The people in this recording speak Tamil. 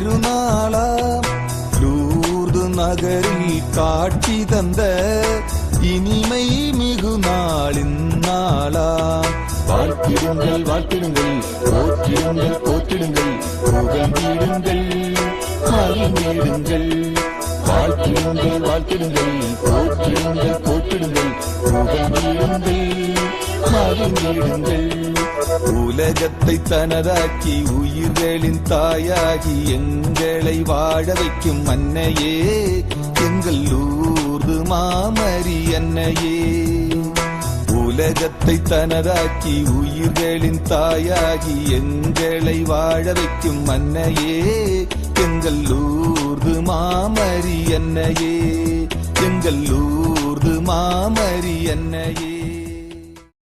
பெருநாளாம் லூர்து நகரில் காட்சி தந்த இனிமை மிகு நாளின் நாளாம். வாழ்த்திடுங்கள் வாழ்த்திடுங்கள், போற்றிடுங்கள் போற்றிடுங்கள், புகழ்ந்திடுங்கள் மகிழ்ந்திடுங்கள். வாழ்த்திடுங்கள் வாழ்த்திடுங்கள், போற்றிடுங்கள் போற்றிடுங்கள், புகழ்ந்திடுங்கள் மகிழ்ந்திடுங்கள். உலகத்தை தனதாக்கி உயிர்களின் தாயாகி எங்களை வாழ வைக்கும் அன்னையே, எங்கள் லூர்து மாமரி அன்னையே. உலகத்தை தனதாக்கி உயிர்களின் தாயாகி எங்களை வாழ வைக்கும் அன்னையே, எங்கள் லூர்து மாமரி அன்னையே, எங்கள் லூர்து மாமரி அன்னையே.